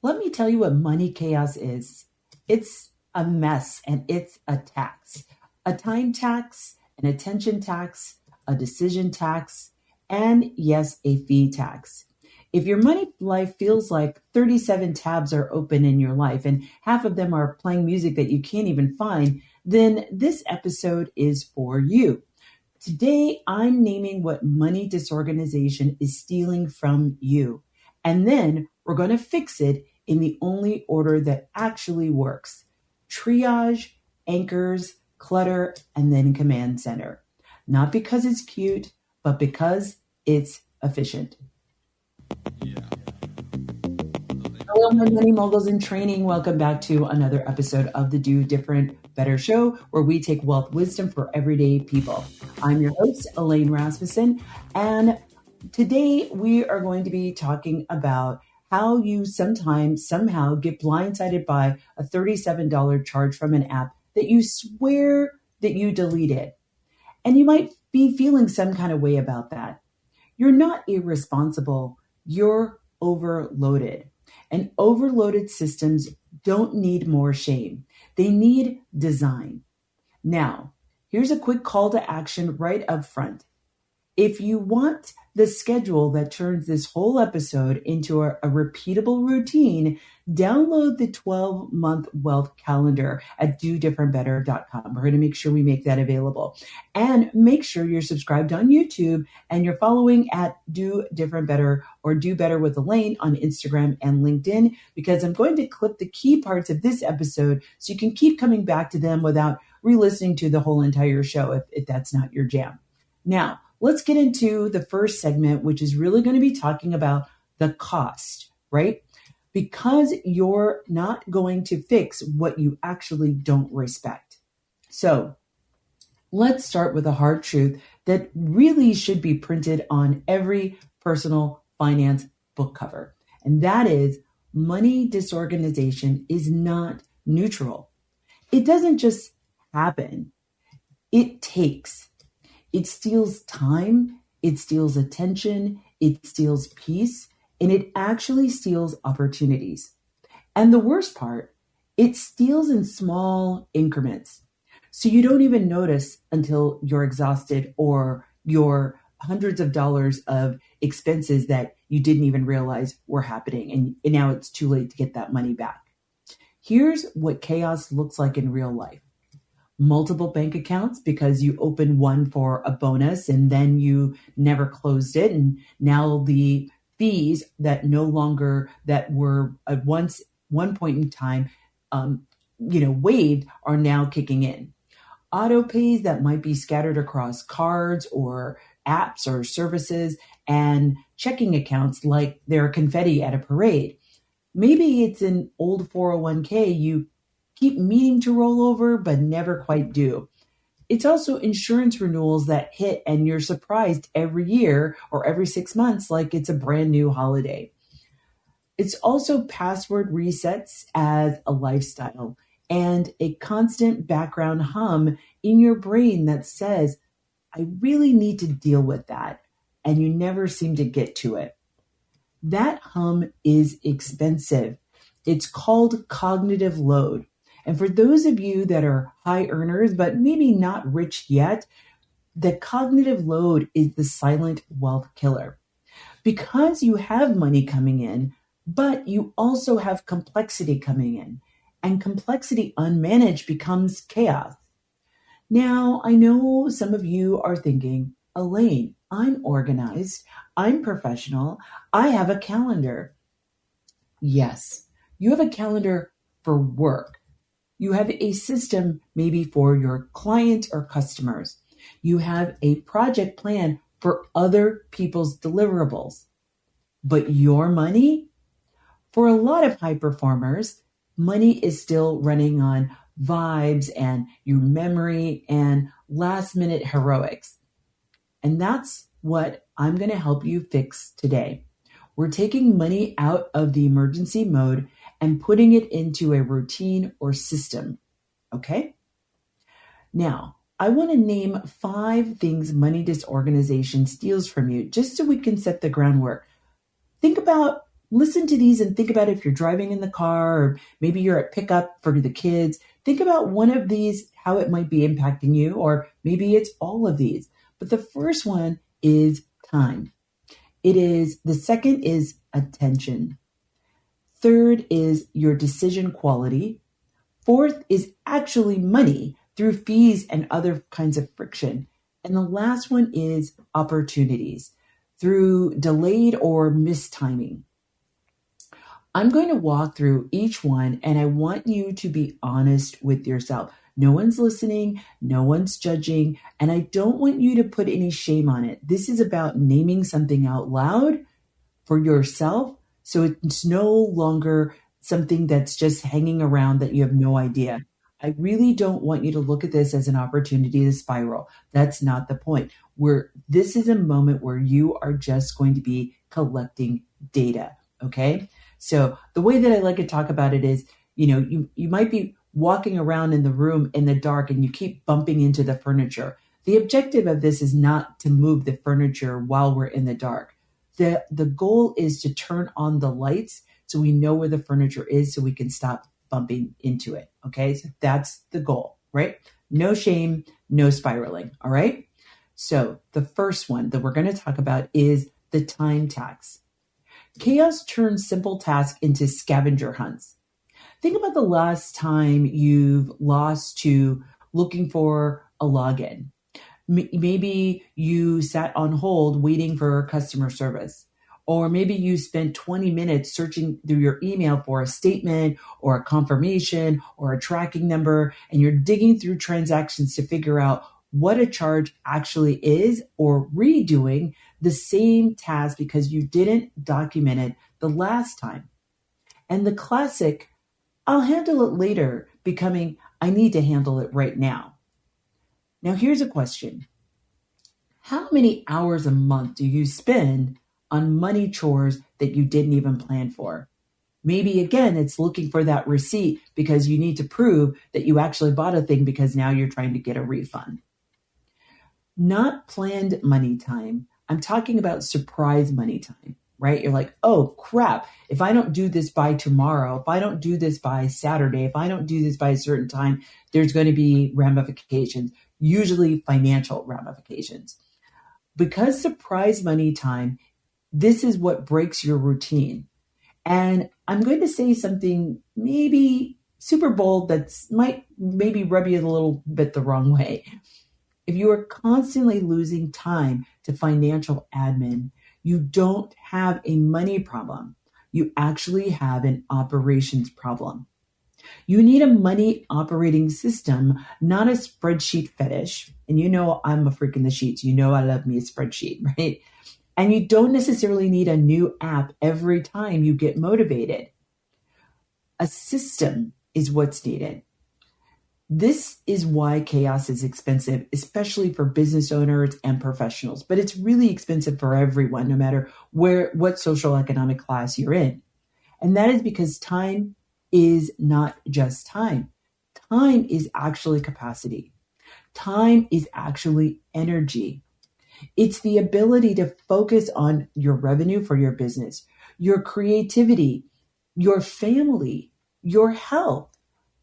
Let me tell you what money chaos is. It's a mess and it's a tax. A time tax, an attention tax, a decision tax, and yes, a fee tax. If your money life feels like 37 tabs are open in your life and half of them are playing music that you can't even find, then this episode is for you. Today, I'm naming what money disorganization is stealing from you. And then we're going to fix it in the only order that actually works. Triage, anchors, clutter, and then command center. Not because it's cute, but because it's efficient. Hello, my money moguls in training. Welcome back to another episode of the Do.Different.Better Show, where we take wealth wisdom for everyday people. I'm your host, Elaine Rasmussen, and today we are going to be talking about how you sometimes somehow get blindsided by a $37 charge from an app that you swear that you deleted. And you might be feeling some kind of way about that. You're not irresponsible, you're overloaded. And overloaded systems don't need more shame. They need design. Now, here's a quick call to action right up front. If you want the schedule that turns this whole episode into a repeatable routine, download the 12-month wealth calendar at Do.Different.Better.com. We're going to make sure we make that available. And make sure you're subscribed on YouTube and you're following at Do Different Better or Do Better with Elaine on Instagram and LinkedIn, because I'm going to clip the key parts of this episode so you can keep coming back to them without re-listening to the whole entire show if that's not your jam. Now, let's get into the first segment, which is really going to be talking about the cost, right? Because you're not going to fix what you actually don't respect. So let's start with a hard truth that really should be printed on every personal finance book cover. And that is money disorganization is not neutral. It doesn't just happen. It takes. It steals time, it steals attention, it steals peace, and it actually steals opportunities. And the worst part, it steals in small increments. So you don't even notice until you're exhausted or your hundreds of dollars of expenses that you didn't even realize were happening. And now it's too late to get that money back. Here's what chaos looks like in real life. Multiple bank accounts because you opened one for a bonus and then you never closed it. And now the fees that were at one point in time, waived are now kicking in. Auto pays that might be scattered across cards or apps or services, and checking accounts like they're confetti at a parade. Maybe it's an old 401k you keep meaning to roll over, but never quite do. It's also insurance renewals that hit and you're surprised every year or every 6 months like it's a brand new holiday. It's also password resets as a lifestyle and a constant background hum in your brain that says, I really need to deal with that. And you never seem to get to it. That hum is expensive. It's called cognitive load. And for those of you that are high earners, but maybe not rich yet, the cognitive load is the silent wealth killer. Because you have money coming in, but you also have complexity coming in. And complexity unmanaged becomes chaos. Now, I know some of you are thinking, Elaine, I'm organized, I'm professional, I have a calendar. Yes, you have a calendar for work. You have a system maybe for your clients or customers. You have a project plan for other people's deliverables. But your money? For a lot of high performers, money is still running on vibes and your memory and last minute heroics. And that's what I'm going to help you fix today. We're taking money out of the emergency mode and putting it into a routine or system. Okay? Now, I want to name 5 things money disorganization steals from you, just so we can set the groundwork. Think about listen to these and think about if you're driving in the car or maybe you're at pickup for the kids. Think about one of these, how it might be impacting you, or maybe it's all of these. But the first one is time. The second is attention. Third is your decision quality. Fourth is actually money through fees and other kinds of friction. And the last one is opportunities through delayed or mistiming. I'm going to walk through each one, and I want you to be honest with yourself. No one's listening, no one's judging, and I don't want you to put any shame on it. This is about naming something out loud for yourself, so it's no longer something that's just hanging around that you have no idea. I really don't want you to look at this as an opportunity to spiral. That's not the point. This is a moment where you are just going to be collecting data, okay? So the way that I like to talk about it is, you might be walking around in the room in the dark and you keep bumping into the furniture. The objective of this is not to move the furniture while we're in the dark. The goal is to turn on the lights so we know where the furniture is so we can stop bumping into it. Okay, so that's the goal, right? No shame, no spiraling. All right. So the first one that we're going to talk about is the time tax. Chaos turns simple tasks into scavenger hunts. Think about the last time you've lost to looking for a login. Maybe you sat on hold waiting for customer service. Or maybe you spent 20 minutes searching through your email for a statement or a confirmation or a tracking number, and you're digging through transactions to figure out what a charge actually is, or redoing the same task because you didn't document it the last time. And the classic, I'll handle it later, becoming, I need to handle it right now. Now, here's a question. How many hours a month do you spend on money chores that you didn't even plan for? Maybe again, it's looking for that receipt because you need to prove that you actually bought a thing because now you're trying to get a refund. Not planned money time. I'm talking about surprise money time, right? You're like, oh crap, if I don't do this by tomorrow, if I don't do this by Saturday, if I don't do this by a certain time, there's going to be ramifications, usually financial ramifications. Because surprise money time, this is what breaks your routine. And I'm going to say something maybe super bold that's might maybe rub you a little bit the wrong way. If you are constantly losing time to financial admin, you don't have a money problem. You actually have an operations problem. You need a money operating system, not a spreadsheet fetish. And I'm a freak in the sheets. I love me a spreadsheet, right? And you don't necessarily need a new app every time you get motivated. A system is what's needed. This is why chaos is expensive, especially for business owners and professionals, but it's really expensive for everyone, no matter what social economic class you're in. And that is because time is not just time. Time is actually capacity. Time is actually energy. It's the ability to focus on your revenue for your business, your creativity, your family, your health,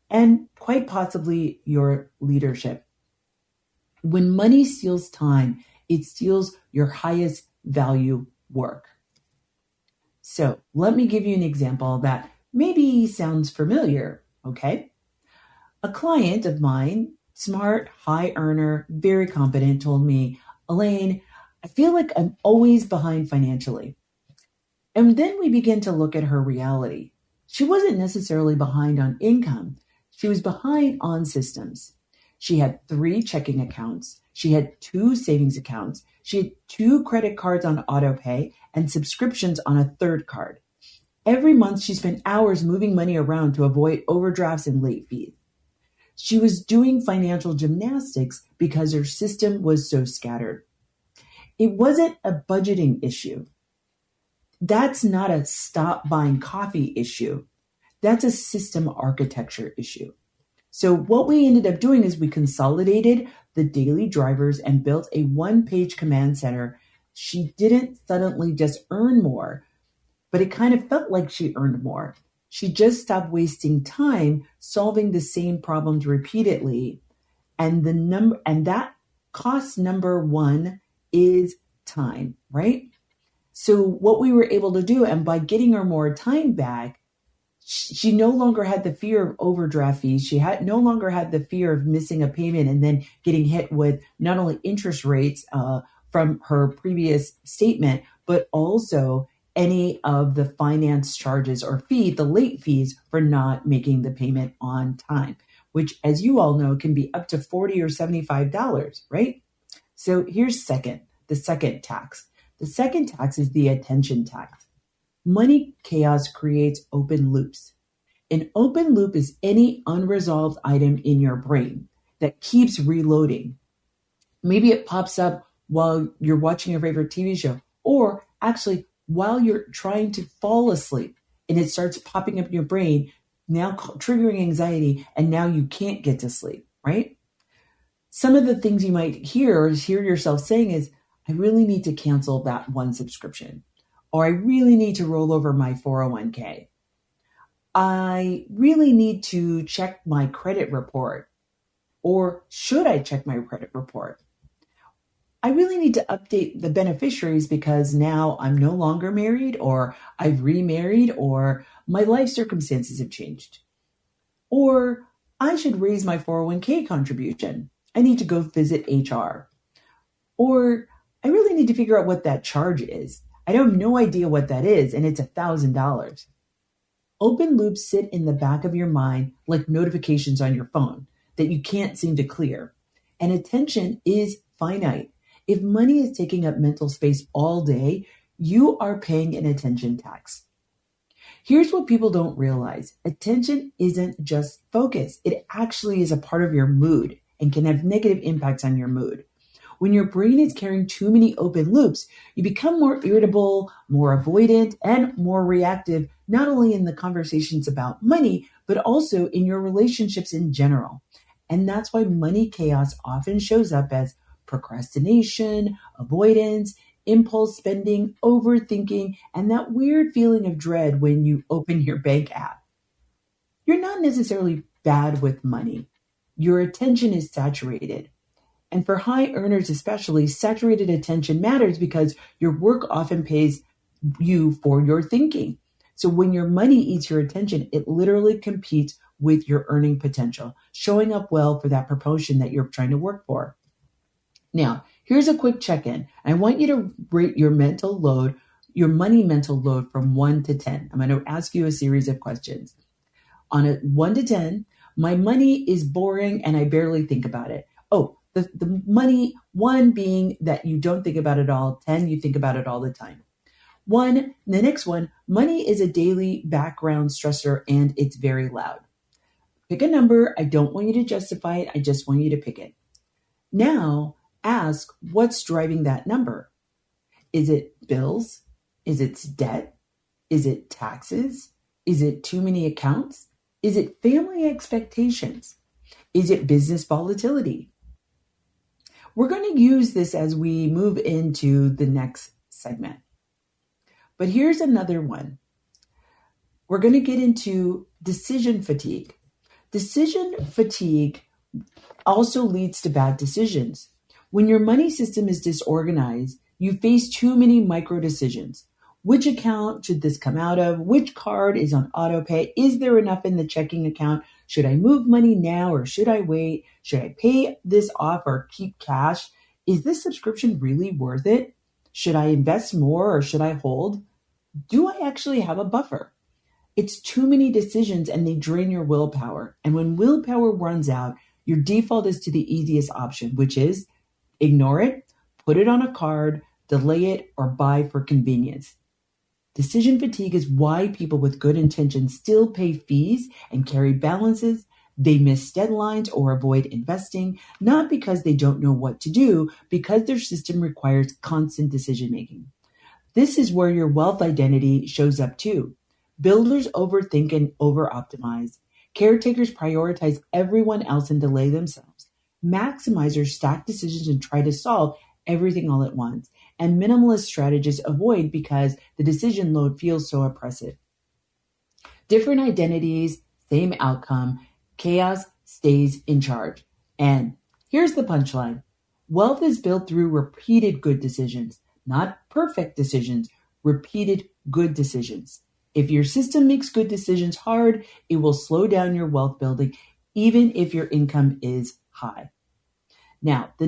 and quite possibly your leadership. When money steals time, it steals your highest value work. So let me give you an example that maybe sounds familiar, okay? A client of mine, smart, high earner, very competent, told me, Elaine, I feel like I'm always behind financially. And then we begin to look at her reality. She wasn't necessarily behind on income. She was behind on systems. She had 3 checking accounts. She had 2 savings accounts. She had 2 credit cards on auto pay and subscriptions on a 3rd card. Every month, she spent hours moving money around to avoid overdrafts and late fees. She was doing financial gymnastics because her system was so scattered. It wasn't a budgeting issue. That's not a stop buying coffee issue. That's a system architecture issue. So what we ended up doing is we consolidated the daily drivers and built a 1-page command center. She didn't suddenly just earn more. but it kind of felt like she earned more. She just stopped wasting time solving the same problems repeatedly. And that cost number one is time, right? So what we were able to do, and by getting her more time back, she no longer had the fear of overdraft fees. She no longer had the fear of missing a payment and then getting hit with not only interest rates from her previous statement, but also any of the finance charges or the late fees for not making the payment on time, which, as you all know, can be up to $40 or $75, right? So here's the second tax. The second tax is the attention tax. Money chaos creates open loops. An open loop is any unresolved item in your brain that keeps reloading. Maybe it pops up while you're watching your favorite TV show, or actually while you're trying to fall asleep, and it starts popping up in your brain, now triggering anxiety, and now you can't get to sleep, right? Some of the things you might hear yourself saying is, I really need to cancel that one subscription, or I really need to roll over my 401k. I really need to check my credit report, or should I check my credit report? I really need to update the beneficiaries because now I'm no longer married, or I've remarried, or my life circumstances have changed. Or I should raise my 401k contribution. I need to go visit HR. Or I really need to figure out what that charge is. I have no idea what that is, and it's $1,000. Open loops sit in the back of your mind like notifications on your phone that you can't seem to clear. And attention is finite. If money is taking up mental space all day, you are paying an attention tax. Here's what people don't realize. Attention isn't just focus. It actually is a part of your mood and can have negative impacts on your mood. When your brain is carrying too many open loops, you become more irritable, more avoidant, and more reactive, not only in the conversations about money, but also in your relationships in general. And that's why money chaos often shows up as procrastination, avoidance, impulse spending, overthinking, and that weird feeling of dread when you open your bank app. You're not necessarily bad with money. Your attention is saturated. And for high earners especially, saturated attention matters because your work often pays you for your thinking. So when your money eats your attention, it literally competes with your earning potential, showing up well for that promotion that you're trying to work for. Now, here's a quick check-in. I want you to rate your mental load, your money mental load from 1 to 10. I'm going to ask you a series of questions. On a 1 to 10, my money is boring and I barely think about it. Oh, the money, 1 being that you don't think about it all, 10, you think about it all the time. The next one, money is a daily background stressor and it's very loud. Pick a number. I don't want you to justify it. I just want you to pick it. Now, ask what's driving that number. Is it bills? Is it debt? Is it taxes? Is it too many accounts? Is it family expectations? Is it business volatility? We're going to use this as we move into the next segment. But here's another one. We're going to get into decision fatigue. Decision fatigue also leads to bad decisions. When your money system is disorganized, you face too many micro decisions. Which account should this come out of? Which card is on auto pay? Is there enough in the checking account? Should I move money now or should I wait? Should I pay this off or keep cash? Is this subscription really worth it? Should I invest more or should I hold? Do I actually have a buffer? It's too many decisions and they drain your willpower. And when willpower runs out, your default is to the easiest option, which is ignore it, put it on a card, delay it, or buy for convenience. Decision fatigue is why people with good intentions still pay fees and carry balances. They miss deadlines or avoid investing, not because they don't know what to do, because their system requires constant decision making. This is where your wealth identity shows up too. Builders overthink and over-optimize. Caretakers prioritize everyone else and delay themselves. Maximizers stack decisions and try to solve everything all at once. and minimalist strategists avoid because the decision load feels so oppressive. Different identities, same outcome. Chaos stays in charge. And here's the punchline. Wealth is built through repeated good decisions, not perfect decisions, repeated good decisions. If your system makes good decisions hard, it will slow down your wealth building, even if your income is high. Now, the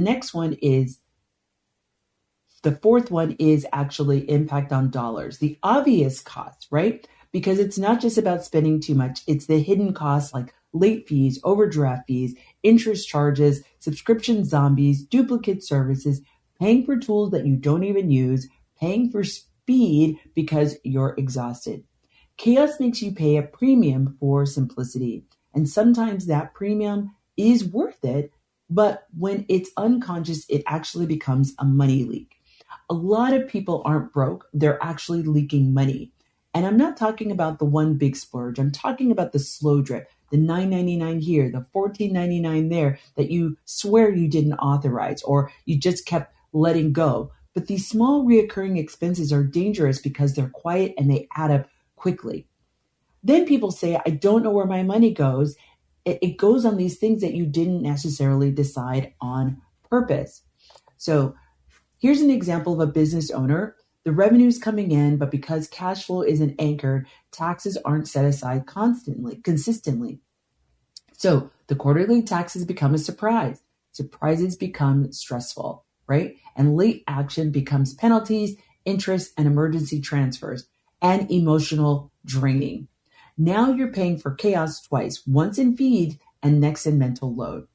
fourth one is actually impact on dollars, the obvious costs, right? Because it's not just about spending too much, it's the hidden costs like late fees, overdraft fees, interest charges, subscription zombies, duplicate services, paying for tools that you don't even use, paying for speed because you're exhausted. Chaos makes you pay a premium for simplicity. And sometimes that premium is worth it, but when it's unconscious, it actually becomes a money leak. A lot of people aren't broke, they're actually leaking money. And I'm not talking about the one big splurge. I'm talking about the slow drip, the $9.99 here, the $14.99 there that you swear you didn't authorize or you just kept letting go. But these small reoccurring expenses are dangerous because they're quiet and they add up quickly. Then people say, I don't know where my money goes. It goes on these things that you didn't necessarily decide on purpose. So here's an example of a business owner. The revenue's coming in, but because cash flow isn't anchored, taxes aren't set aside consistently. So the quarterly taxes become a surprise. Surprises become stressful, right? And late action becomes penalties, interest, and emergency transfers, and emotional draining. Now you're paying for chaos twice, once in feed and next in mental load.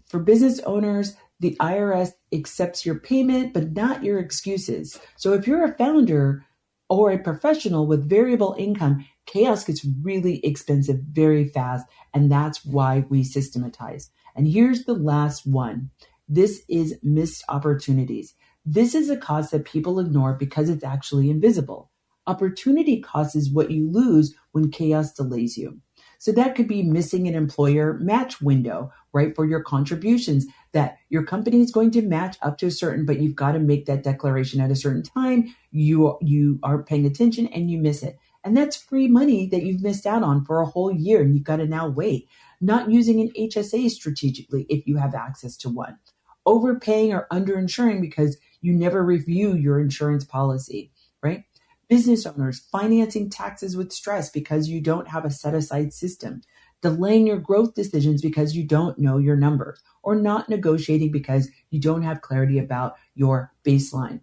For business owners, the IRS accepts your payment, but not your excuses. So if you're a founder or a professional with variable income, chaos gets really expensive very fast. And that's why we systematize. And here's the last one. This is missed opportunities. This is a cost that people ignore because it's actually invisible. Opportunity cost is what you lose when chaos delays you. So that could be missing an employer match window, right? For your contributions that your company is going to match up to a certain, but you've got to make that declaration at a certain time. You aren't paying attention and you miss it. And that's free money that you've missed out on for a whole year. And you've got to now wait. Not using an HSA strategically if you have access to one. Overpaying or underinsuring because you never review your insurance policy, right? Business owners financing taxes with stress because you don't have a set-aside system. Delaying your growth decisions because you don't know your numbers. Or not negotiating because you don't have clarity about your baseline.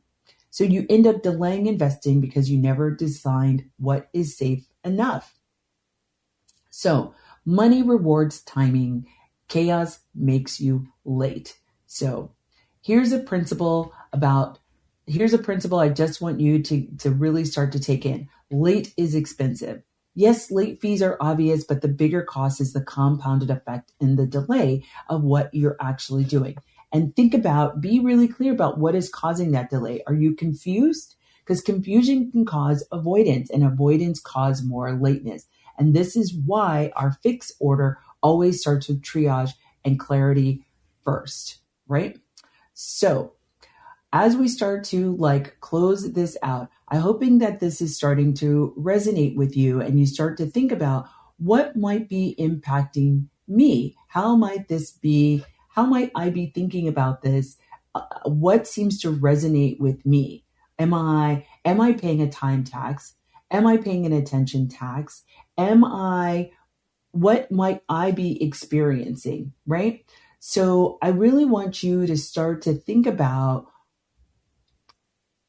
So you end up delaying investing because you never designed what is safe enough. So money rewards timing. Chaos makes you late. So here's a principle I just want you to really start to take in. Late is expensive. Yes, late fees are obvious, but the bigger cost is the compounded effect and the delay of what you're actually doing. And be really clear about what is causing that delay. Are you confused? Because confusion can cause avoidance, and avoidance causes more lateness. And this is why our fix order always starts with triage and clarity first, right? So as we start to close this out, I'm hoping that this is starting to resonate with you and you start to think about what might be impacting me. How might I be thinking about this? What seems to resonate with me? Am I paying a time tax? Am I paying an attention tax? What might I be experiencing, right? So I really want you to start to think about,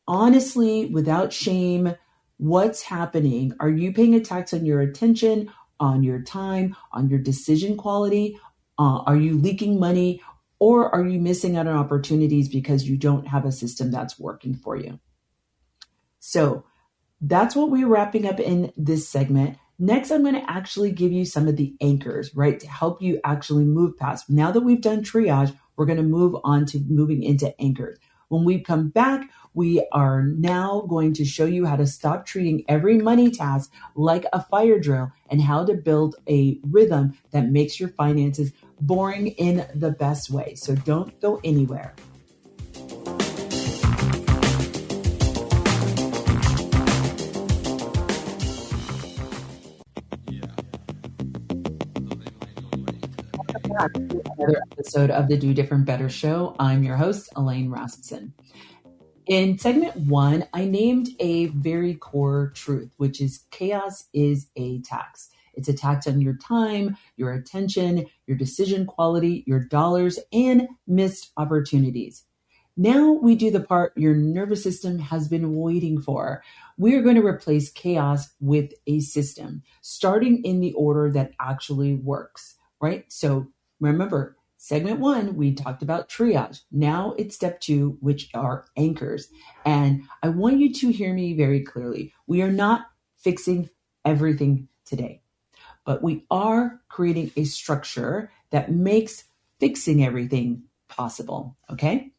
honestly, without shame, what's happening? Are you paying a tax on your attention, on your time, on your decision quality? Are you leaking money? Or are you missing out on opportunities because you don't have a system that's working for you? So that's what we're wrapping up in this segment. Next, I'm going to actually give you some of the anchors, right, to help you actually move past. Now that we've done triage, we're going to move on to moving into anchors. When we come back, we are now going to show you how to stop treating every money task like a fire drill and how to build a rhythm that makes your finances boring in the best way. So don't go anywhere. back to another episode of the Do Different Better Show. I'm your host, Elaine Rasmussen. In segment one, I named a very core truth, which is chaos is a tax. It's a tax on your time, your attention, your decision quality, your dollars, and missed opportunities. Now we do the part your nervous system has been waiting for. We're going to replace chaos with a system, starting in the order that actually works, right? So remember, segment one, we talked about triage. Now it's step two, which are anchors. And I want you to hear me very clearly. We are not fixing everything today, but we are creating a structure that makes fixing everything possible, okay?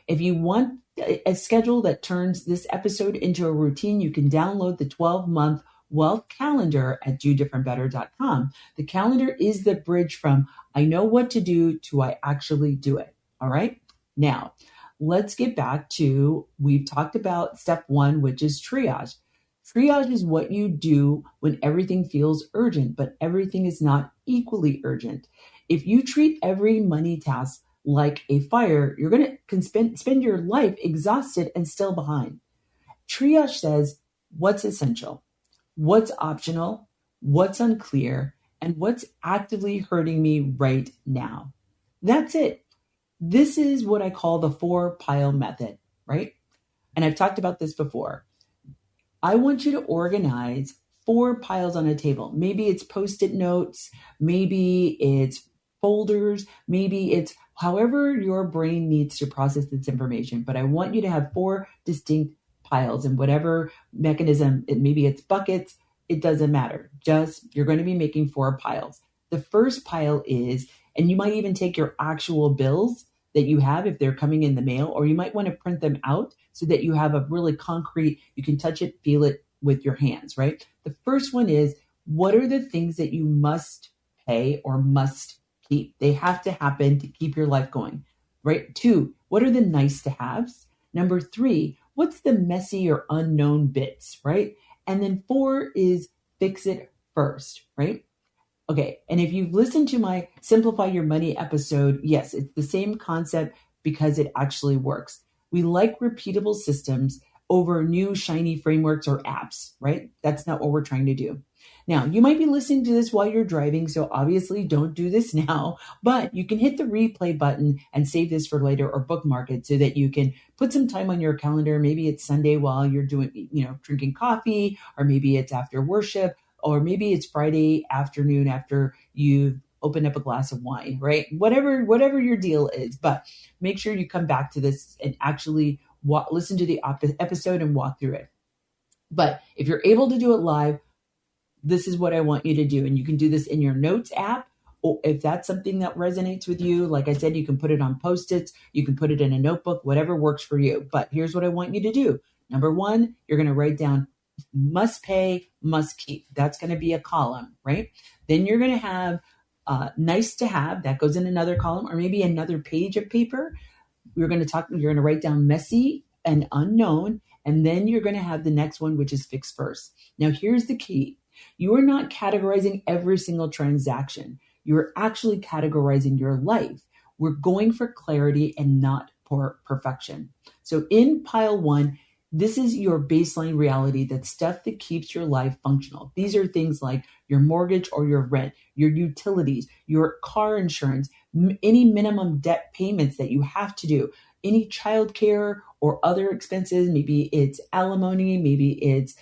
If you want a schedule that turns this episode into a routine, you can download the 12-month wealth calendar at Do.Different.Better.com. The calendar is the bridge from I know what to do to I actually do it. All right. Now, let's get back to, we've talked about step one, which is triage. Triage is what you do when everything feels urgent, but everything is not equally urgent. If you treat every money task like a fire, you're going to spend your life exhausted and still behind. Triage says what's essential, what's optional, what's unclear, and what's actively hurting me right now. That's it. This is what I call the 4-pile method, right? And I've talked about this before. I want you to organize 4 piles on a table. Maybe it's Post-it notes, maybe it's folders, maybe it's however your brain needs to process this information. But I want you to have 4 distinct piles in whatever mechanism, maybe it's buckets, it doesn't matter. Just, you're going to be making 4 piles. The first pile is, and you might even take your actual bills that you have if they're coming in the mail, or you might want to print them out so that you have a really concrete, you can touch it, feel it with your hands, right? The first one is, what are the things that you must pay or must keep? They have to happen to keep your life going, right? 2, what are the nice to haves? Number 3, what's the messy or unknown bits, right? And then 4 is fix it first, right? Okay, and if you've listened to my Simplify Your Money episode, yes, it's the same concept because it actually works. We like repeatable systems over new shiny frameworks or apps, right? That's not what we're trying to do. Now, you might be listening to this while you're driving, so obviously don't do this now, but you can hit the replay button and save this for later or bookmark it so that you can put some time on your calendar. Maybe it's Sunday while you're drinking coffee, or maybe it's after worship, or maybe it's Friday afternoon after you've opened up a glass of wine, right? Whatever your deal is, but make sure you come back to this and actually listen to the episode and walk through it. But if you're able to do it live, this is what I want you to do. And you can do this in your notes app, or if that's something that resonates with you, like I said, you can put it on Post-its, you can put it in a notebook, whatever works for you. But here's what I want you to do. Number 1, you're going to write down must pay, must keep. That's going to be a column, right? Then you're going to have nice to have, that goes in another column, or maybe another page of paper. You're going to write down messy and unknown, and then you're going to have the next one, which is fix first. Now, here's the key. You are not categorizing every single transaction. You're actually categorizing your life. We're going for clarity and not for perfection. So in pile 1, this is your baseline reality, that stuff that keeps your life functional. These are things like your mortgage or your rent, your utilities, your car insurance, any minimum debt payments that you have to do, any childcare or other expenses. Maybe it's alimony, maybe it's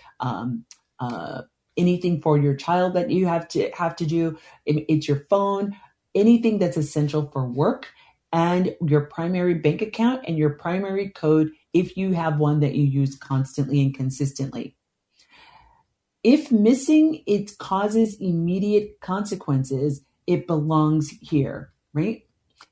anything for your child that you have to do. It's your phone, anything that's essential for work, and your primary bank account and your primary code if you have one that you use constantly and consistently. If missing it causes immediate consequences, it belongs here, right?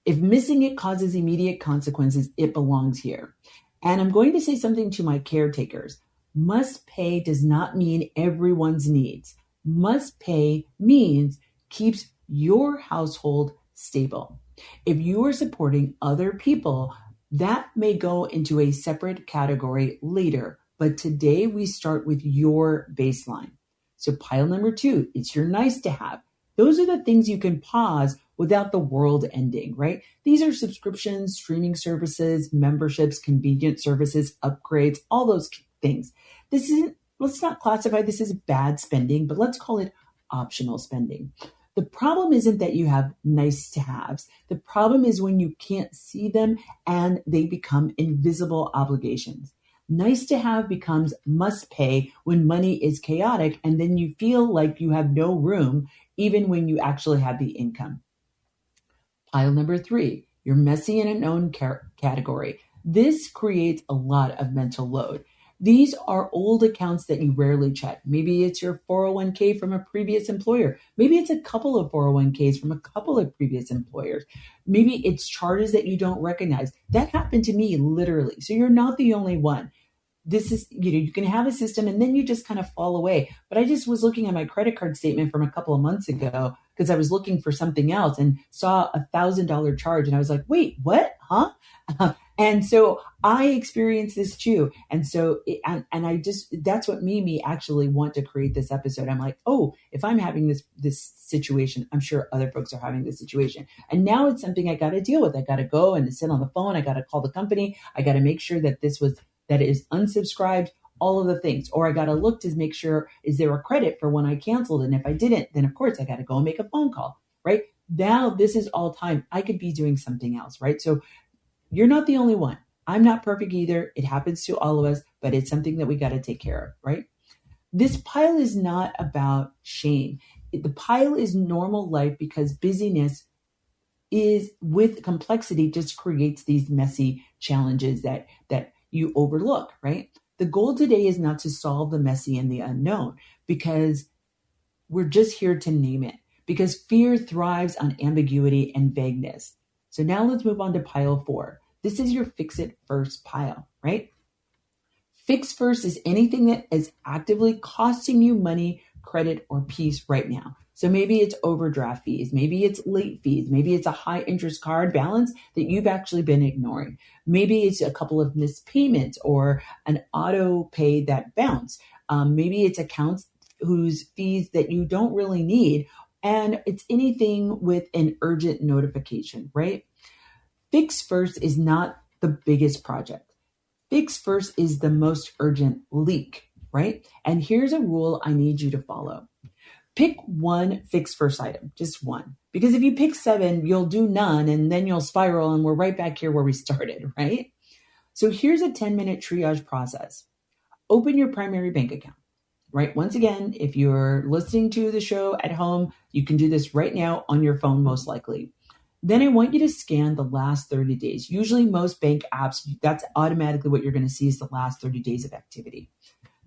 If missing it causes immediate consequences, it belongs here. And I'm going to say something to my caretakers. Must pay does not mean everyone's needs. Must pay means keeps your household stable. If you are supporting other people, that may go into a separate category later, but today we start with your baseline. So pile number 2, it's your nice to have. Those are the things you can pause without the world ending, right? These are subscriptions, streaming services, memberships, convenient services, upgrades, all those things. This isn't, let's not classify this as bad spending, but let's call it optional spending. The problem isn't that you have nice to haves. The problem is when you can't see them and they become invisible obligations. Nice to have becomes must pay when money is chaotic, and then you feel like you have no room even when you actually have the income. Pile number 3, your messy and unknown category. This creates a lot of mental load. These are old accounts that you rarely check. Maybe it's your 401k from a previous employer. Maybe it's a couple of 401ks from a couple of previous employers. Maybe it's charges that you don't recognize. That happened to me literally. So you're not the only one. This is, you can have a system and then you just kind of fall away. But I just was looking at my credit card statement from a couple of months ago because I was looking for something else and saw $1,000 charge. And I was like, wait, what? Huh? And so I experienced this too. And so, that's what made me actually want to create this episode. I'm like, oh, if I'm having this situation, I'm sure other folks are having this situation. And now it's something I got to deal with. I got to go and sit on the phone. I got to call the company. I got to make sure that that is unsubscribed, all of the things. Or I got to look to make sure, is there a credit for when I canceled? And if I didn't, then of course I got to go and make a phone call, right? Now this is all time. I could be doing something else, right? So you're not the only one. I'm not perfect either. It happens to all of us, but it's something that we got to take care of, right? This pile is not about shame. The pile is normal life because busyness is with complexity just creates these messy challenges that you overlook, right? The goal today is not to solve the messy and the unknown because we're just here to name it, because fear thrives on ambiguity and vagueness. So now let's move on to pile 4. This is your fix it first pile, right? Fix first is anything that is actively costing you money, credit, or peace right now. So maybe it's overdraft fees, maybe it's late fees, maybe it's a high interest card balance that you've actually been ignoring. Maybe it's a couple of missed payments or an auto pay that bounce. Maybe it's accounts whose fees that you don't really need. And it's anything with an urgent notification, right? Fix first is not the biggest project. Fix first is the most urgent leak, right? And here's a rule I need you to follow. Pick one fix first item, just one. Because if you pick 7, you'll do none and then you'll spiral and we're right back here where we started, right? So here's a 10-minute triage process. Open your primary bank account, right? Once again, if you're listening to the show at home, you can do this right now on your phone, most likely. Then I want you to scan the last 30 days. Usually most bank apps, that's automatically what you're going to see is the last 30 days of activity.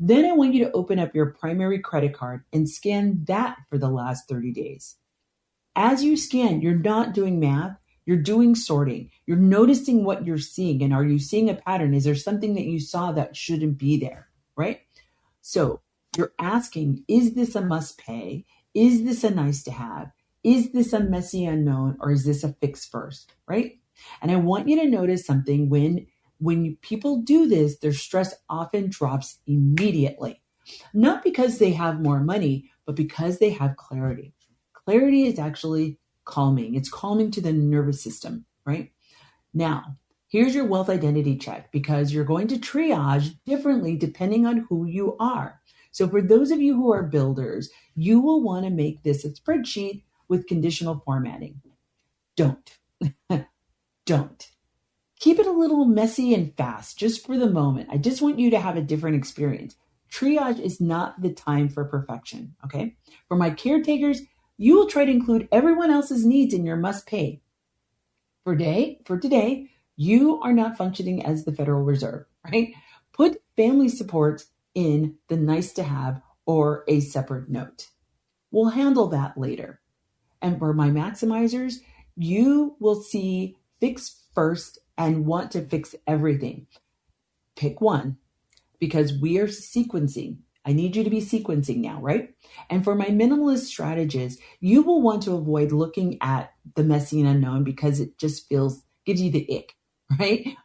Then I want you to open up your primary credit card and scan that for the last 30 days. As you scan, you're not doing math, you're doing sorting. You're noticing what you're seeing. And are you seeing a pattern? Is there something that you saw that shouldn't be there, right? So you're asking, is this a must pay? Is this a nice to have? Is this a messy unknown? Or is this a fix first, right? And I want you to notice something when people do this, their stress often drops immediately. Not because they have more money, but because they have clarity. Clarity is actually calming. It's calming to the nervous system, right? Now, here's your wealth identity check because you're going to triage differently depending on who you are. So for those of you who are builders, you will want to make this a spreadsheet with conditional formatting. Don't. Keep it a little messy and fast just for the moment. I just want you to have a different experience. Triage is not the time for perfection, okay? For my caretakers, you will try to include everyone else's needs in your must pay. For today, you are not functioning as the Federal Reserve, right? Put family support in the nice to have or a separate note. We'll handle that later. And for my maximizers, you will see fix first and want to fix everything. Pick one because we are sequencing. I need you to be sequencing now, right? And for my minimalist strategists, you will want to avoid looking at the messy and unknown because it just gives you the ick, right?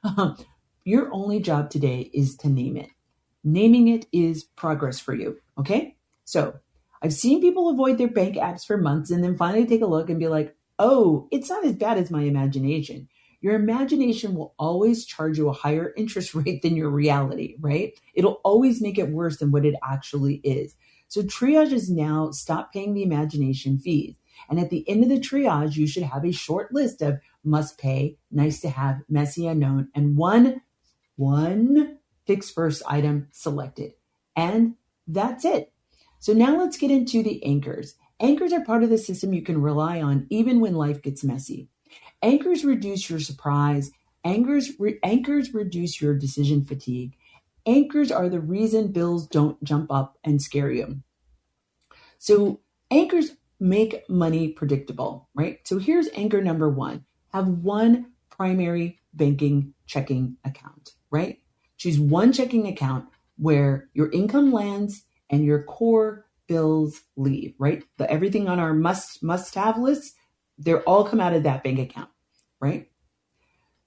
Your only job today is to name it. Naming it is progress for you, okay? So I've seen people avoid their bank apps for months and then finally take a look and be like, oh, it's not as bad as my imagination. Your imagination will always charge you a higher interest rate than your reality, right? It'll always make it worse than what it actually is. So triage is now stop paying the imagination fees. And at the end of the triage, you should have a short list of must pay, nice to have, messy unknown, and one fixed first item selected. And that's it. So now let's get into the anchors. Anchors are part of the system you can rely on even when life gets messy. Anchors reduce your surprise. Anchors reduce your decision fatigue. Anchors are the reason bills don't jump up and scare you. So anchors make money predictable, right? So here's anchor number one. Have one primary banking checking account, right? Choose one checking account where your income lands and your core bills leave, right? Everything on our must-have list, they're all come out of that bank account, right?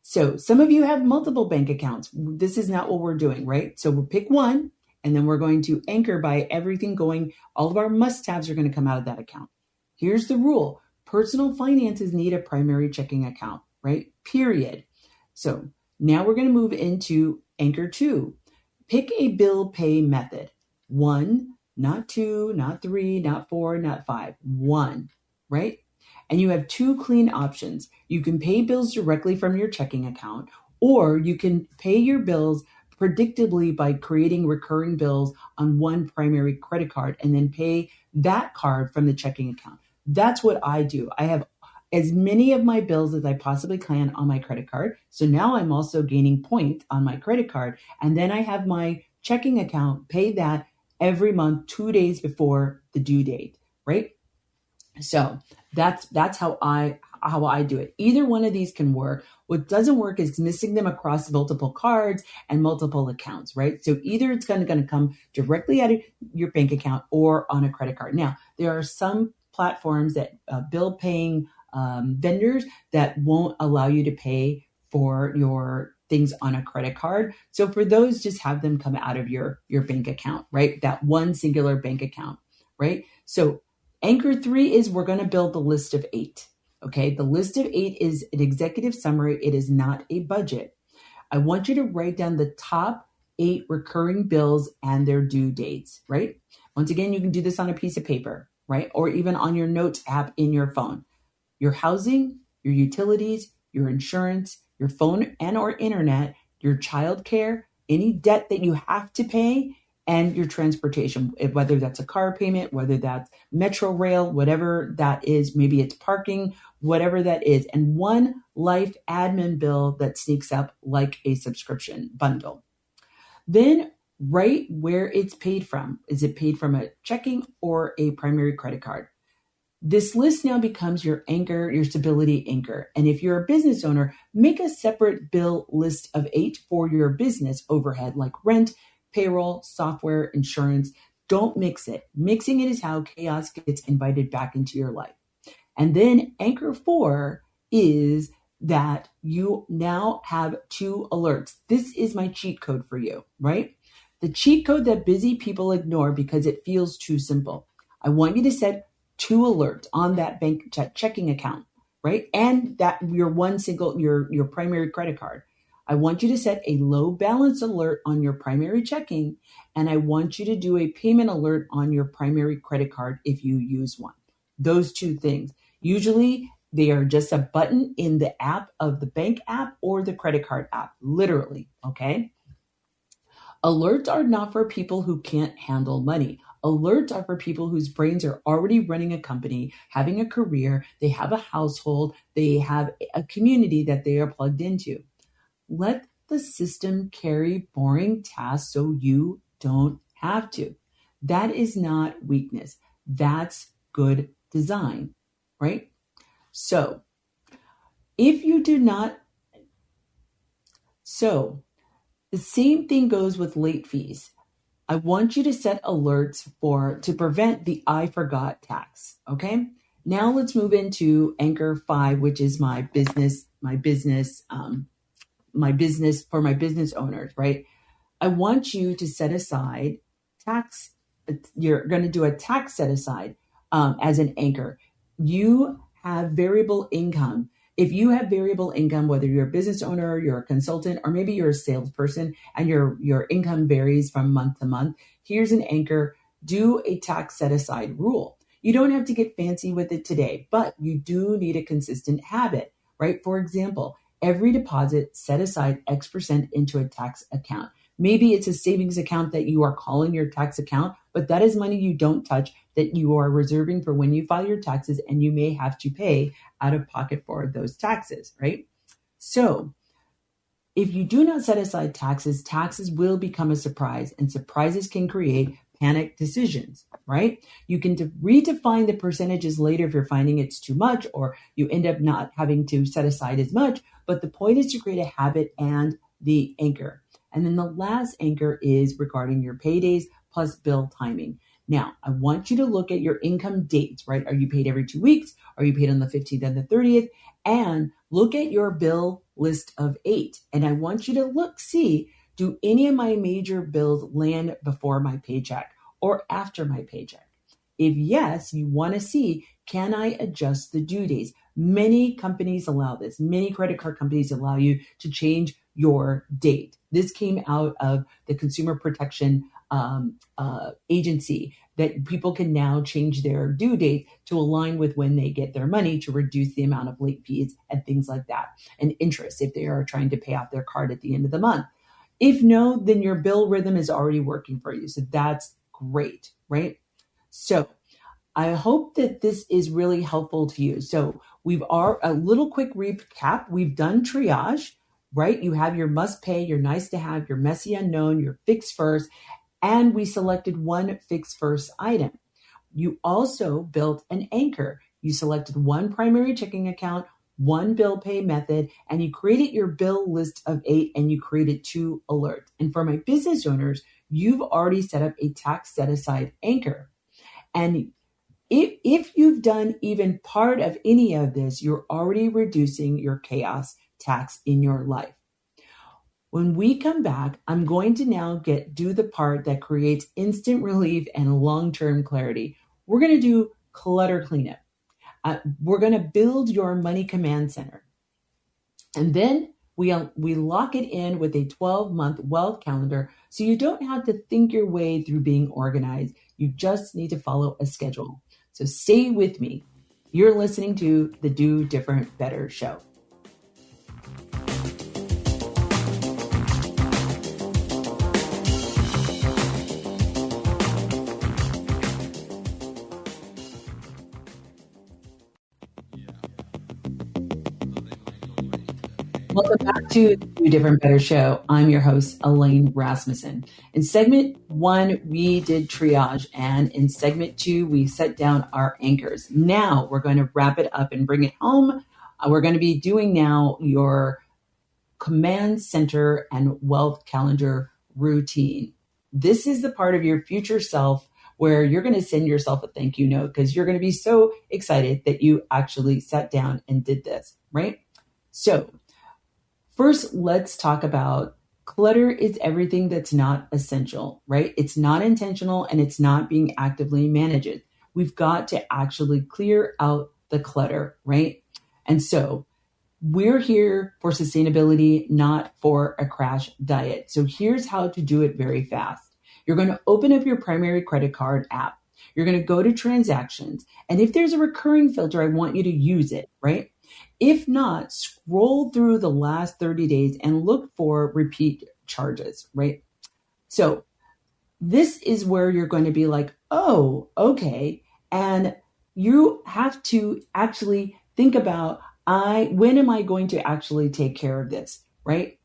So some of you have multiple bank accounts. This is not what we're doing, right? So we'll pick one, and then we're going to anchor by everything going, all of our must-haves are going to come out of that account. Here's the rule. Personal finances need a primary checking account, right? Period. So now we're going to move into anchor two. Pick a bill pay method. One, not two, not three, not four, not five. One, right? And you have two clean options. You can pay bills directly from your checking account, or you can pay your bills predictably by creating recurring bills on one primary credit card and then pay that card from the checking account. That's what I do. I have as many of my bills as I possibly can on my credit card. So now I'm also gaining points on my credit card. And then I have my checking account pay that every month, 2 days before the due date, right? So that's how I do it. Either one of these can work. What doesn't work is missing them across multiple cards and multiple accounts, right? So either it's going to come directly out of your bank account or on a credit card. Now, there are some platforms that bill paying vendors that won't allow you to pay for your things on a credit card. So for those, just have them come out of your bank account, right? That one singular bank account, right? So anchor three is we're going to build the list of 8. Okay. The list of 8 is an executive summary. It is not a budget. I want you to write down the top 8 recurring bills and their due dates, right? Once again, you can do this on a piece of paper, right? Or even on your notes app in your phone. Your housing, your utilities, your insurance, your phone and or internet, your childcare, any debt that you have to pay, and your transportation, whether that's a car payment, whether that's Metro Rail, whatever that is, maybe it's parking, whatever that is, and one life admin bill that sneaks up like a subscription bundle. Then write where it's paid from. Is it paid from a checking or a primary credit card? This list now becomes your anchor, your stability anchor. And if you're a business owner, make a separate bill list of 8 for your business overhead, like rent, payroll, software, insurance. Don't mix it. Mixing it is how chaos gets invited back into your life. And then anchor 4 is that you now have 2 alerts. This is my cheat code for you, right? The cheat code that busy people ignore because it feels too simple. I want you to set 2 alerts on that bank checking account, right? And that your primary credit card. I want you to set a low balance alert on your primary checking, and I want you to do a payment alert on your primary credit card if you use one. Those 2 things. Usually they are just a button in the app of the bank app or the credit card app, literally, okay? Alerts are not for people who can't handle money. Alerts are for people whose brains are already running a company, having a career, they have a household, they have a community that they are plugged into. Let the system carry boring tasks so you don't have to. That is not weakness. That's good design, right? So if you do not, so the same thing goes with late fees. I want you to set alerts to prevent the I forgot tax. Okay. Now let's move into anchor 5, which is my business for my business owners, right? I want you to set aside tax. You're going to do a tax set aside as an anchor. You have variable income. If you have variable income, whether you're a business owner, you're a consultant, or maybe you're a salesperson and your income varies from month to month, here's an anchor. Do a tax set aside rule. You don't have to get fancy with it today, but you do need a consistent habit, right? For example, every deposit, set aside X% into a tax account. Maybe it's a savings account that you are calling your tax account, but that is money you don't touch that you are reserving for when you file your taxes and you may have to pay out of pocket for those taxes, right? So if you do not set aside taxes, taxes will become a surprise, and surprises can create panic decisions, right? You can redefine the percentages later if you're finding it's too much or you end up not having to set aside as much. But the point is to create a habit and the anchor. And then the last anchor is regarding your paydays plus bill timing. Now, I want you to look at your income dates, right? Are you paid every 2 weeks? Are you paid on the 15th and the 30th? And look at your bill list of 8. And I want you to see, do any of my major bills land before my paycheck or after my paycheck? If yes, you want to see, can I adjust the due dates? Many companies allow this. Many credit card companies allow you to change your date. This came out of the Consumer Protection Agency, that people can now change their due date to align with when they get their money to reduce the amount of late fees and things like that, and interest if they are trying to pay off their card at the end of the month. If no, then your bill rhythm is already working for you. So that's great, right? So I hope that this is really helpful to you. So a little quick recap. We've done triage, right? You have your must pay, your nice to have, your messy unknown, your fix first, and we selected one fix first item. You also built an anchor. You selected one primary checking account, one bill pay method, and you created your bill list of 8 and you created 2 alerts. And for my business owners, you've already set up a tax set aside anchor. And if you've done even part of any of this, you're already reducing your chaos tax in your life. When we come back, I'm going to now do the part that creates instant relief and long-term clarity. We're going to do clutter cleanup. We're going to build your money command center. And then we lock it in with a 12-month wealth calendar, so you don't have to think your way through being organized. You just need to follow a schedule. So stay with me. You're listening to the Do Different Better Show. Welcome back to the Do.Different.Better Show. I'm your host, Elaine Rasmussen. In segment 1, we did triage, and in segment 2, we set down our anchors. Now we're going to wrap it up and bring it home. We're going to be doing now your command center and wealth calendar routine. This is the part of your future self where you're going to send yourself a thank you note because you're going to be so excited that you actually sat down and did this, right? So first, let's talk about clutter is everything that's not essential, right? It's not intentional and it's not being actively managed. We've got to actually clear out the clutter, right? And so we're here for sustainability, not for a crash diet. So here's how to do it very fast. You're going to open up your primary credit card app. You're going to go to transactions. And if there's a recurring filter, I want you to use it, right? If not, scroll through the last 30 days and look for repeat charges, right? So this is where you're going to be like, oh, okay. And you have to actually think about, when am I going to actually take care of this, right?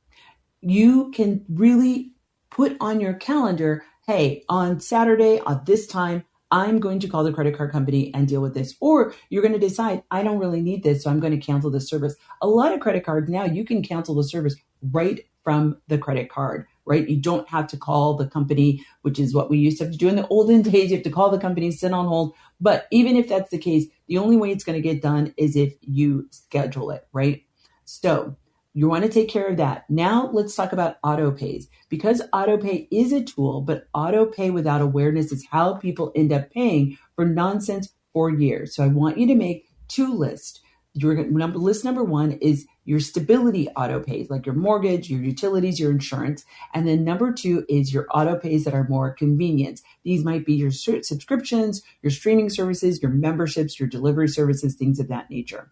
You can really put on your calendar, hey, on Saturday at this time, I'm going to call the credit card company and deal with this. Or you're going to decide, I don't really need this, so I'm going to cancel the service. A lot of credit cards now, you can cancel the service right from the credit card, right? You don't have to call the company, which is what we used to have to do in the olden days. You have to call the company, sit on hold. But even if that's the case, the only way it's going to get done is if you schedule it, right? So you want to take care of that. Now let's talk about auto pays, because auto pay is a tool, but auto pay without awareness is how people end up paying for nonsense for years. So I want you to make two lists. List number one is your stability auto pays, like your mortgage, your utilities, your insurance. And then number two is your auto pays that are more convenient. These might be your subscriptions, your streaming services, your memberships, your delivery services, things of that nature.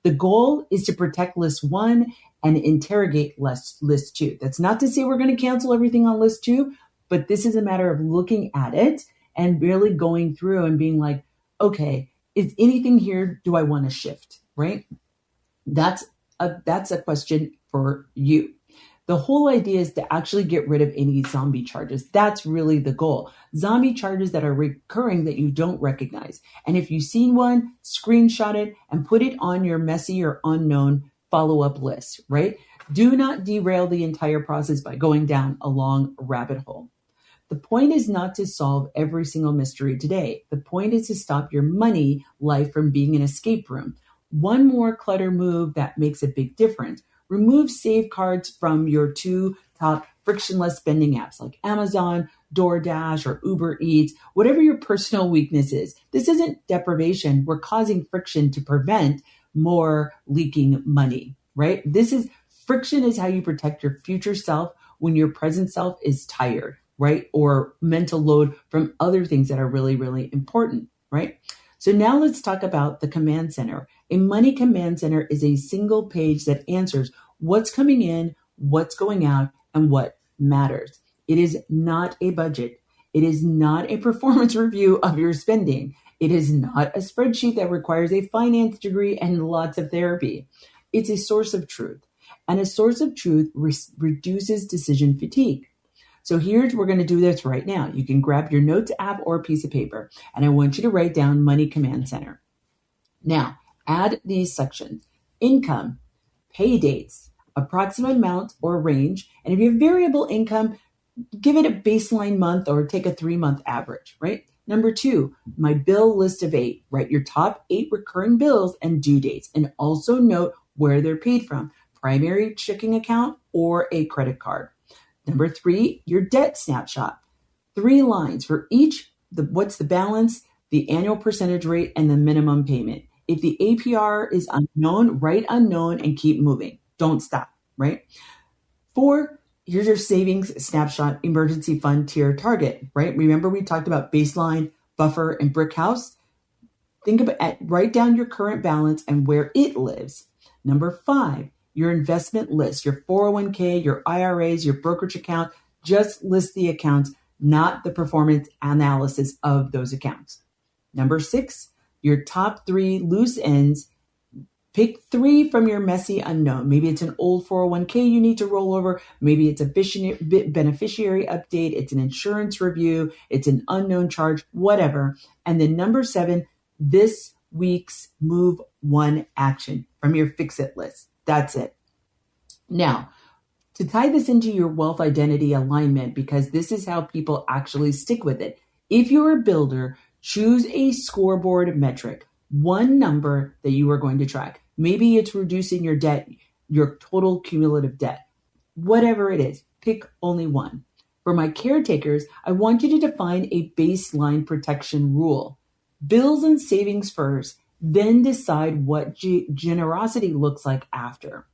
The goal is to protect list one and interrogate list two. That's not to say we're going to cancel everything on list two, but this is a matter of looking at it and really going through and being like, okay, is anything here do I want to shift, right? That's a question for you. The whole idea is to actually get rid of any zombie charges. That's really the goal. Zombie charges that are recurring that you don't recognize. And if you've seen one, screenshot it and put it on your messy or unknown follow-up list, right? Do not derail the entire process by going down a long rabbit hole. The point is not to solve every single mystery today. The point is to stop your money life from being an escape room. One more clutter move that makes a big difference. Remove save cards from your two top frictionless spending apps like Amazon, DoorDash, or Uber Eats, whatever your personal weakness is. This isn't deprivation. We're causing friction to prevent more leaking money, right? Friction is how you protect your future self when your present self is tired, right? Or mental load from other things that are really, really important, right? So now let's talk about the command center. A money command center is a single page that answers what's coming in, what's going out, and what matters. It is not a budget. It is not a performance review of your spending. It is not a spreadsheet that requires a finance degree and lots of therapy. It's a source of truth. And a source of truth reduces decision fatigue. So we're going to do this right now. You can grab your notes app or a piece of paper, and I want you to write down Money Command Center. Now, add these sections: income, pay dates, approximate amount or range, and if you have variable income, give it a baseline month or take a 3-month average, right? Number 2, my bill list of 8. Write your top 8 recurring bills and due dates, and also note where they're paid from: primary checking account or a credit card. Number 3, your debt snapshot. 3 lines for each, what's the balance, the annual percentage rate, and the minimum payment. If the APR is unknown, write unknown and keep moving. Don't stop, right? 4, here's your savings snapshot, emergency fund tier target, right? Remember we talked about baseline, buffer, and brick house? Write down your current balance and where it lives. Number 5, your investment list, your 401k, your IRAs, your brokerage account. Just list the accounts, not the performance analysis of those accounts. Number 6, your top 3 loose ends. Pick 3 from your messy unknown. Maybe it's an old 401k you need to roll over. Maybe it's a beneficiary update. It's an insurance review. It's an unknown charge, whatever. And then number 7, this week's move 1 action from your fix-it list. That's it. Now, to tie this into your wealth identity alignment, because this is how people actually stick with it. If you're a builder, choose a scoreboard metric, one number that you are going to track. Maybe it's reducing your debt, your total cumulative debt. Whatever it is, pick only one. For my caretakers, I want you to define a baseline protection rule. Bills and savings first, then decide what generosity looks like after.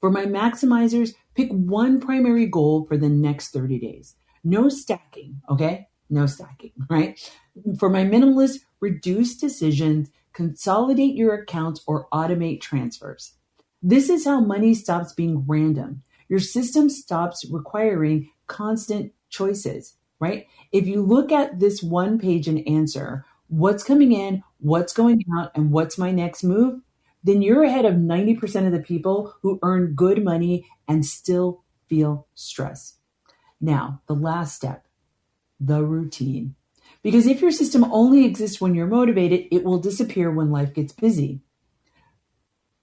For my maximizers, pick one primary goal for the next 30 days. No stacking, okay? No stacking, right? For my minimalists, reduce decisions, consolidate your accounts, or automate transfers. This is how money stops being random. Your system stops requiring constant choices, right? If you look at this one page and answer, what's coming in, what's going out, and what's my next move, then you're ahead of 90% of the people who earn good money and still feel stress. Now, the last step, the routine. Because if your system only exists when you're motivated, it will disappear when life gets busy.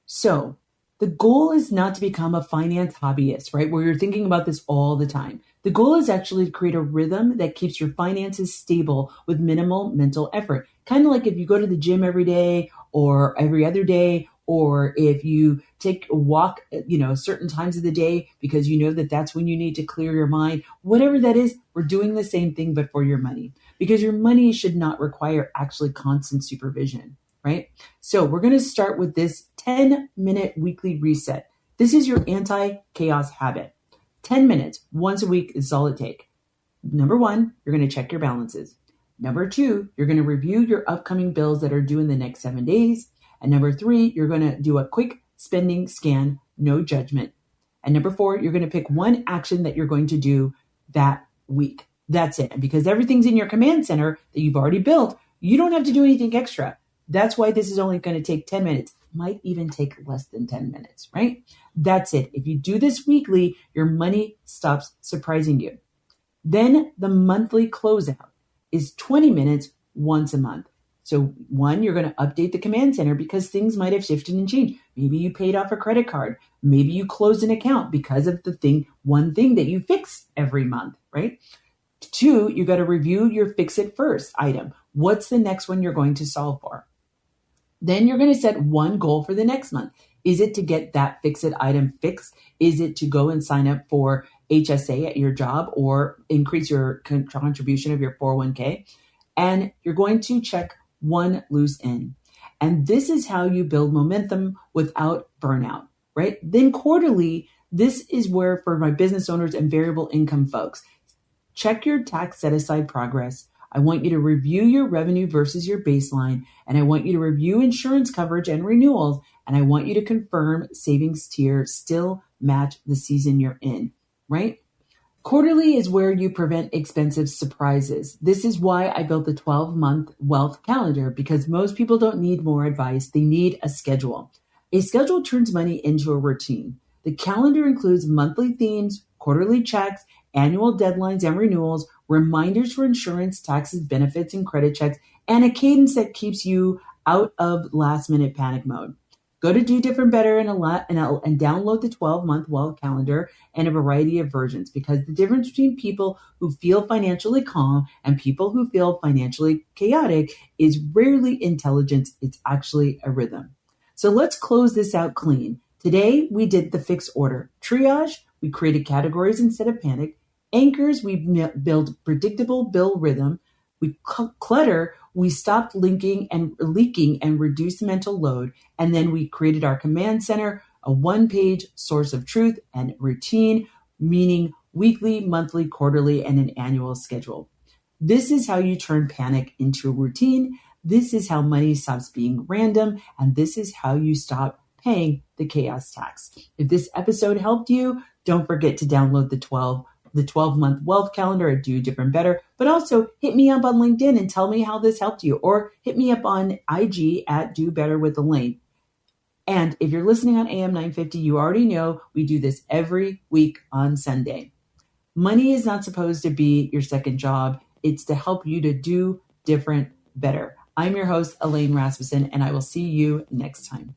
So the goal is not to become a finance hobbyist, right? Where you're thinking about this all the time. The goal is actually to create a rhythm that keeps your finances stable with minimal mental effort. Kind of like if you go to the gym every day or every other day, or if you take a walk, certain times of the day because you know that that's when you need to clear your mind. Whatever that is, we're doing the same thing, but for your money. Because your money should not require actually constant supervision, right? So we're going to start with this 10-minute weekly reset. This is your anti-chaos habit. 10 minutes once a week is all it takes. Number one, you're going to check your balances. Number two, you're going to review your upcoming bills that are due in the next 7 days. And number three, you're going to do a quick spending scan, no judgment. And number four, you're going to pick one action that you're going to do that week. That's it. And because everything's in your command center that you've already built, you don't have to do anything extra. That's why this is only going to take 10 minutes. Might even take less than 10 minutes, right? That's it. If you do this weekly, your money stops surprising you. Then the monthly closeout is 20 minutes once a month. So one, you're going to update the command center because things might have shifted and changed. Maybe you paid off a credit card. Maybe you closed an account because of one thing that you fix every month, right? Two, you got to review your fix it first item. What's the next one you're going to solve for? Then you're going to set one goal for the next month. Is it to get that fix it item fixed? Is it to go and sign up for HSA at your job or increase your contribution of your 401k? And you're going to check one loose end. And this is how you build momentum without burnout, right? Then quarterly, this is where for my business owners and variable income folks, check your tax set aside progress. I want you to review your revenue versus your baseline, and I want you to review insurance coverage and renewals, and I want you to confirm savings tiers still match the season you're in, right? Quarterly is where you prevent expensive surprises. This is why I built the 12-month wealth calendar, because most people don't need more advice. They need a schedule. A schedule turns money into a routine. The calendar includes monthly themes, quarterly checks, annual deadlines and renewals, reminders for insurance, taxes, benefits, and credit checks, and a cadence that keeps you out of last-minute panic mode. Go to Do.Different.Better and download the 12-month wealth calendar and a variety of versions, because the difference between people who feel financially calm and people who feel financially chaotic is rarely intelligence. It's actually a rhythm. So let's close this out clean. Today, we did the fix order. Triage, we created categories instead of panic. Anchors, we build predictable bill rhythm. We clutter, we stopped leaking and reduced mental load. And then we created our command center, a one-page source of truth and routine, meaning weekly, monthly, quarterly, and an annual schedule. This is how you turn panic into a routine. This is how money stops being random. And this is how you stop paying the chaos tax. If this episode helped you, don't forget to download the 12-month wealth calendar at Do Different Better, but also hit me up on LinkedIn and tell me how this helped you, or hit me up on IG at Do Better with Elaine. And if you're listening on AM 950, you already know we do this every week on Sunday. Money is not supposed to be your second job. It's to help you to do different better. I'm your host, Elaine Rasmussen, and I will see you next time.